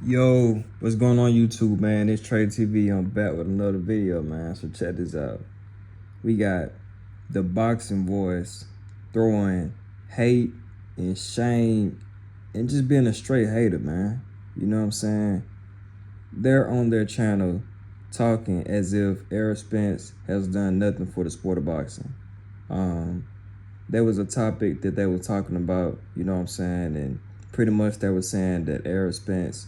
Yo, what's going on YouTube, man? It's Trey TV. I'm back with another video, man. So check this out. We got the boxing voice throwing hate and shame and just being a straight hater, man. You know what I'm saying? They're on their channel talking as if Errol Spence has done nothing for the sport of boxing. There was a topic that they were talking about, you know what I'm saying? And pretty much they were saying that Errol Spence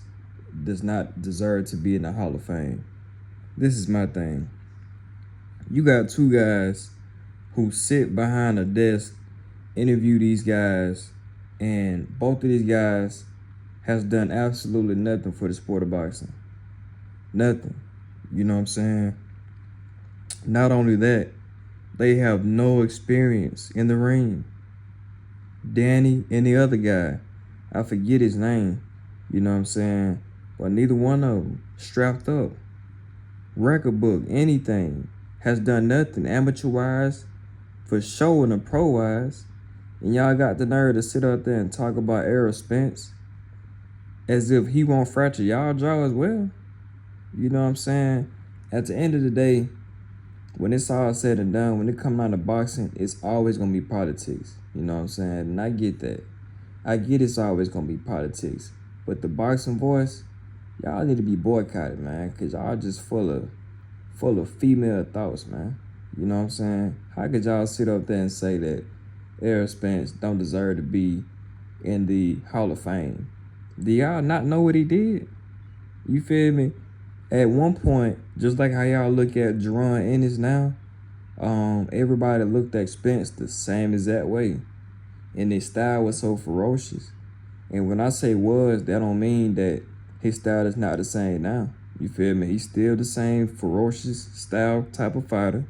does not deserve to be in the Hall of Fame. This is my thing. You got two guys who sit behind a desk, interview these guys, and both of these guys has done absolutely nothing for the sport of boxing. Nothing. You know what I'm saying? Not only that, they have no experience in the ring. Danny and the other guy, I forget his name, you know what I'm saying? But neither one of them strapped up. Record book, anything, has done nothing amateur-wise, for sure, and pro-wise. And y'all got the nerve to sit up there and talk about Errol Spence as if he won't fracture y'all jaw as well. You know what I'm saying? At the end of the day, when it's all said and done, when it comes down to boxing, it's always going to be politics. You know what I'm saying? And I get that. I get it's always going to be politics. But the boxing voice, y'all need to be boycotted, man, because y'all just full of female thoughts, man. You know what I'm saying? How could y'all sit up there and say that Errol Spence don't deserve to be in the Hall of Fame? Do y'all not know what he did? You feel me? At one point, just like how y'all look at Jerron Ennis now, everybody looked at Spence the same exact way. And his style was so ferocious. And when I say was, that don't mean that his style is not the same now. You feel me? He's still the same ferocious style type of fighter.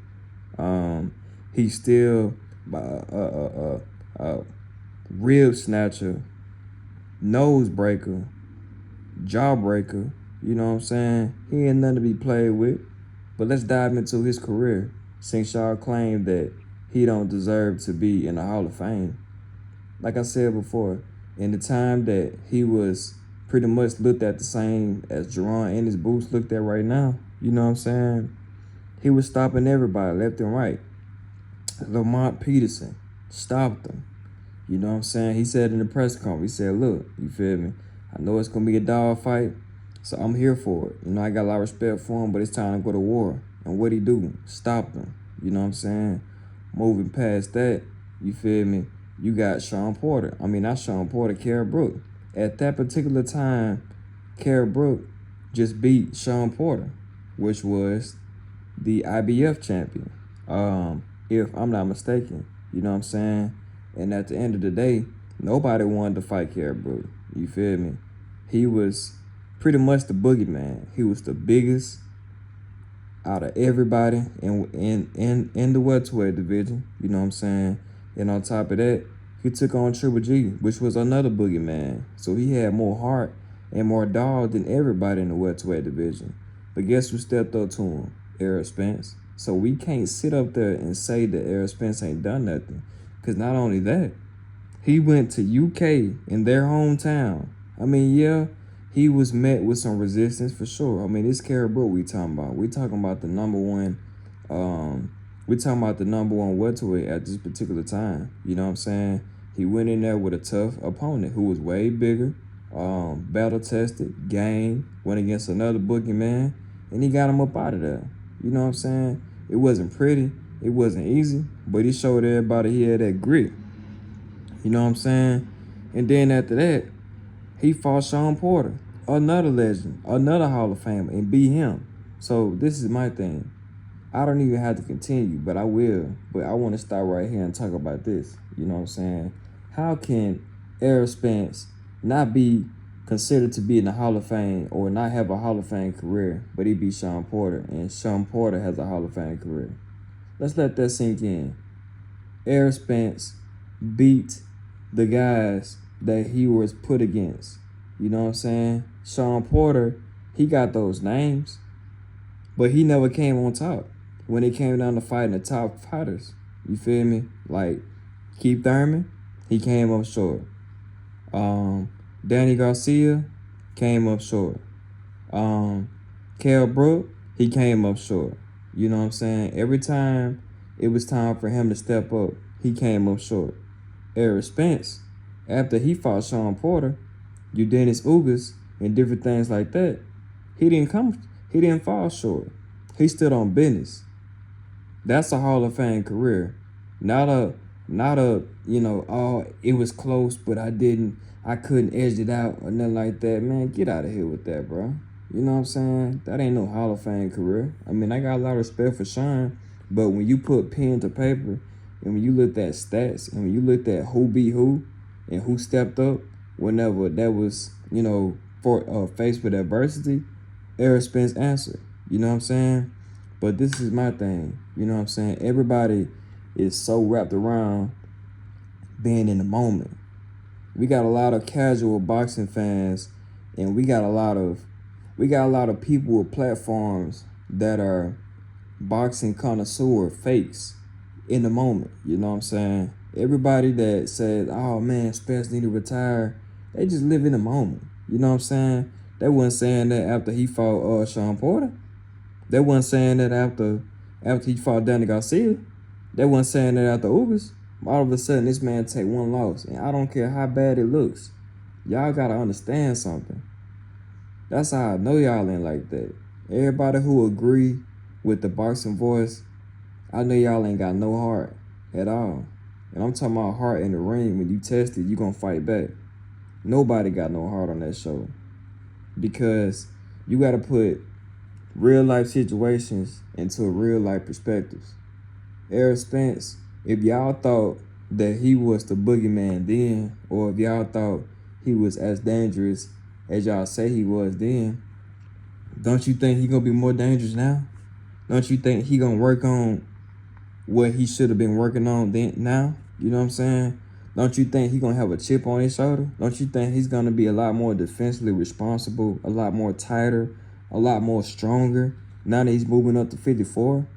He's still rib snatcher, nose breaker, jaw breaker. You know what I'm saying? He ain't nothing to be played with. But let's dive into his career, since y'all claim that he don't deserve to be in the Hall of Fame. Like I said before, in the time that he was pretty much looked at the same as Jerron and his boots looked at right now, you know what I'm saying? He was stopping everybody left and right. Lamont Peterson stopped him. You know what I'm saying? He said in the press conference, he said, look, you feel me? I know it's going to be a dog fight, so I'm here for it. You know, I got a lot of respect for him, but it's time to go to war. And what'd he do? Stopped him. You know what I'm saying? Moving past that, you feel me? You got Sean Porter. I mean, not Sean Porter, Kerr Brook. At that particular time, Kerr Brook just beat Sean Porter, which was the IBF champion, if I'm not mistaken. You know what I'm saying? And at the end of the day, nobody wanted to fight Kerr Brook. You feel me? He was pretty much the boogeyman. He was the biggest out of everybody in the welterweight division. You know what I'm saying? And on top of that, he took on Triple G, which was another boogeyman. So he had more heart and more dog than everybody in the welterweight division. But guess who stepped up to him? Errol Spence. So we can't sit up there and say that Errol Spence ain't done nothing. Because not only that, he went to UK in their hometown. I mean, yeah, he was met with some resistance for sure. I mean, it's Kerr Brook we talking about. We talking about the number one, welterweight at this particular time. You know what I'm saying? He went in there with a tough opponent who was way bigger, battle tested, game, went against another boogeyman, and he got him up out of there. You know what I'm saying? It wasn't pretty, it wasn't easy, but he showed everybody he had that grit. You know what I'm saying? And then after that, he fought Sean Porter, another legend, another Hall of Famer, and beat him. So this is my thing. I don't even have to continue, but I will. But I want to stop right here and talk about this. You know what I'm saying? How can Errol Spence not be considered to be in the Hall of Fame or not have a Hall of Fame career, but he beat Sean Porter, and Sean Porter has a Hall of Fame career? Let's let that sink in. Errol Spence beat the guys that he was put against. You know what I'm saying? Sean Porter, he got those names, but he never came on top when it came down to fighting the top fighters. You feel me? Like Keith Thurman, he came up short. Danny Garcia, came up short. Kell Brook, he came up short. You know what I'm saying? Every time it was time for him to step up, he came up short. Errol Spence, after he fought Sean Porter, Dennis Ugas, and different things like that, he didn't fall short. He stood on business. That's a Hall of Fame career. Not a, oh, it was close, but I couldn't edge it out or nothing like that. Man, get out of here with that, bro. You know what I'm saying? That ain't no Hall of Fame career. I mean, I got a lot of respect for Sean, but when you put pen to paper and when you look at stats and when you look at who beat who and who stepped up whenever that was, for faced with adversity, Errol Spence answered. You know what I'm saying? But this is my thing. You know what I'm saying? Everybody is so wrapped around being in the moment. We got a lot of casual boxing fans, and we got a lot of people with platforms that are boxing connoisseur fakes in the moment. You know what I'm saying? Everybody that says, oh man, Spence need to retire, they just live in the moment. You know what I'm saying? They wasn't saying that after he fought Sean Porter. They wasn't saying that after he fought Danny Garcia. They wasn't saying that after Ugas. All of a sudden, this man take one loss, and I don't care how bad it looks. Y'all gotta understand something. That's how I know y'all ain't like that. Everybody who agree with the boxing voice, I know y'all ain't got no heart at all. And I'm talking about heart in the ring. When you test it, you gonna fight back. Nobody got no heart on that show. Because you gotta put real life situations into real life perspectives. Errol Spence, if y'all thought that he was the boogeyman then, or if y'all thought he was as dangerous as y'all say he was then, don't you think he gonna be more dangerous now? Don't you think he gonna work on what he should have been working on then now? You know what I'm saying? Don't you think he gonna have a chip on his shoulder? Don't you think he's gonna be a lot more defensively responsible, a lot more tighter, a lot more stronger now that he's moving up to 54?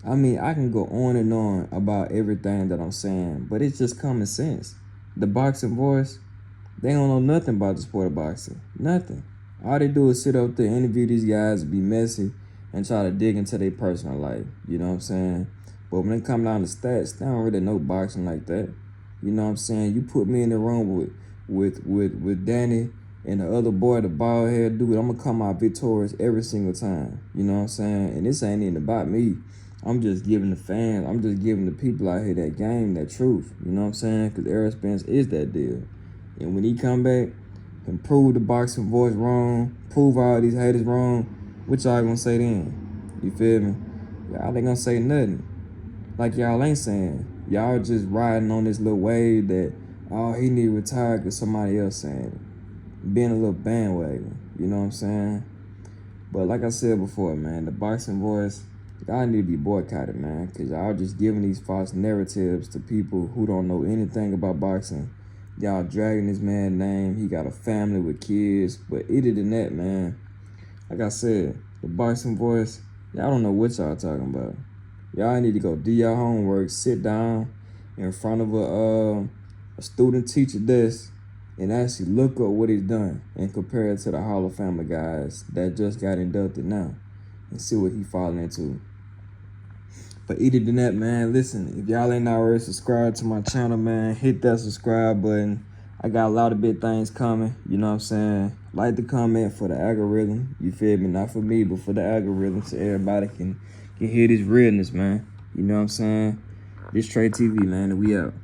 I mean, I can go on and on about everything that I'm saying, but it's just common sense. The boxing boys, they don't know nothing about the sport of boxing. Nothing. All they do is sit up there, interview these guys, be messy, and try to dig into their personal life. You know what I'm saying? But when it come down to stats, they don't really know boxing like that. You know what I'm saying? You put me in the room with Danny and the other boy, the bald head dude, I'm gonna come out victorious every single time. You know what I'm saying? And this ain't even about me. I'm just giving the fans, I'm just giving the people out here that game, that truth. You know what I'm saying? Because Errol Spence is that deal. And when he come back and prove the boxing voice wrong, prove all these haters wrong, what y'all gonna say then? You feel me? Y'all ain't gonna say nothing. Like y'all ain't saying. Y'all just riding on this little wave that, oh, he need to retire because somebody else saying it. Being a little bandwagon. You know what I'm saying? But like I said before, man, the boxing voice, y'all need to be boycotted, man, because y'all just giving these false narratives to people who don't know anything about boxing. Y'all dragging this man's name. He got a family with kids. But other than that, man, like I said, the boxing voice, y'all don't know what y'all talking about. Y'all need to go do your homework, sit down in front of a student teacher desk and actually look up what he's done and compare it to the Hall of Fame guys that just got inducted now and see what he falling into. But other than that, man, listen, if y'all ain't already subscribed to my channel, man, hit that subscribe button. I got a lot of big things coming, you know what I'm saying? Like the comment for the algorithm, you feel me? Not for me, but for the algorithm so everybody can hear this realness, man. You know what I'm saying? This Trey TV, man, and we out.